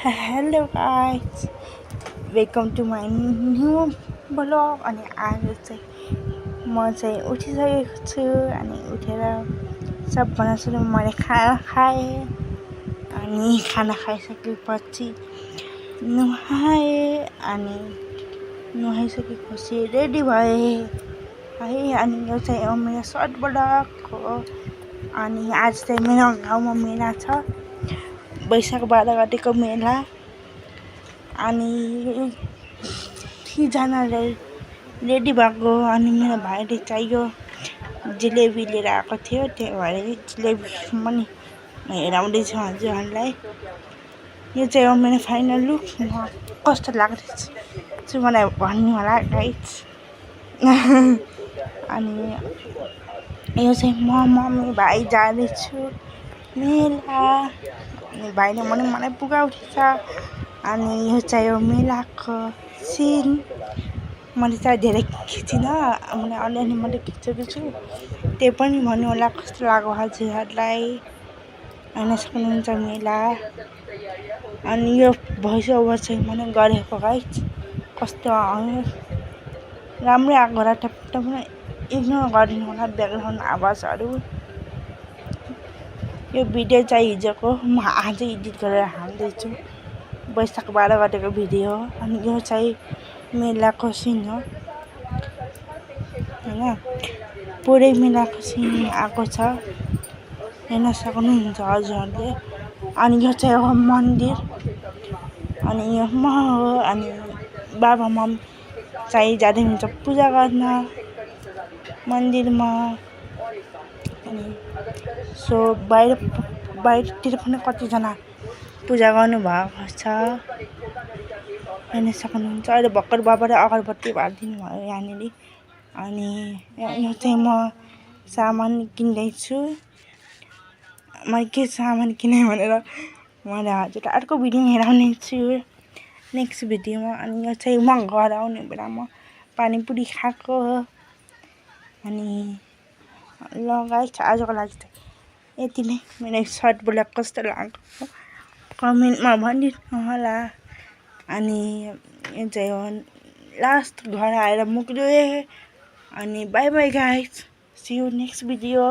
Hello guys, welcome to my new vlog. अनि आज चाहिँ म चाहिँ उठिसकेको छु अनि उठेर सबभन्दा सुरु मैले खाना खाएँ अनि खाना खाइसकेपछि नुहाएँ अनि नुहाइसकेपछि रेडी भएँ है। अनि यो चाहिँ हो मेरो सर्ट भ्लग हो। अनि आज चाहिँ मेरो गाउँमा मेला छ, वैशाख 12 गतेको मेला। अनि तीजना रेडी भएको अनि मेरो भाइले चाहियो जिलेबी लिएर आएको थियो, त्यही भएर जिलेबी पनि हेराउँदैछु हजुरहरूलाई। यो चाहिँ हो मेरो फाइनल लुक। कस्तो लाग्दैछ चाहिँ मलाई भन्नु होला गाइज। अनि यो चाहिँ म मम्मी भाइ जाँदैछु मेला। अनि भाइले मलाई पुगाउँदैछ। अनि यो चाहिँ हो मेलाको सिन। मैले चाहिँ धेरै खिचिनँ, मैले अलिअलि मात्रै खिचेको छु, त्यही पनि भन्नु होला कस्तो लाग्यो हजुरहरूलाई। हेर्न सक्नुहुन्छ मेला। अनि यो भोइस ओभर चाहिँ मैले गरेको गाइज, कस्तो राम्रै आएको र पनि इग्नोर गरिदिनु होला ब्याकग्राउन्ड आवाजहरू। यो भिडियो चाहिँ हिजोको, म आजै एडिट गरेर हाल्दैछु। वैशाख 12 गतेको भिडियो हो। अनि यो चाहिँ मेलाको सिन हो होइन, पुरै मेलाको सिन आएको छ, हेर्न सक्नुहुन्छ हजुरहरूले। अनि यो चाहिँ हो मन्दिर। अनि यो म हो। अनि बाबा मम्मी चाहिँ जाँदै हुन्छ पूजा गर्न मन्दिरमा। अनि सो बाहिरतिर पनि कतिजना पूजा गर्नुभएको छ, हेर्न सक्नुहुन्छ। अहिले भर्खर बाबाले अगरबत्ती बालिदिनु भयो यहाँनिर। अनि यो चाहिँ म सामान किन्दैछु। मैले के सामान किनेँ भनेर मैले हजुरलाई अर्को भिडियोमा हेराउने छु, नेक्स्ट भिडियोमा। अनि यो चाहिँ म घर आउने बेलामा पानीपुरी खाएको। अनि ल गाइस, आजको लागि चाहिँ यति नै। मेरो सर्ट भ्लग कस्तो लाग्यो कमेन्टमा भनिदिनु होला। अनि यो चाहिँ हो लास्ट घर आएर मुक्लिएँ। अनि bye bye guys, see you next video.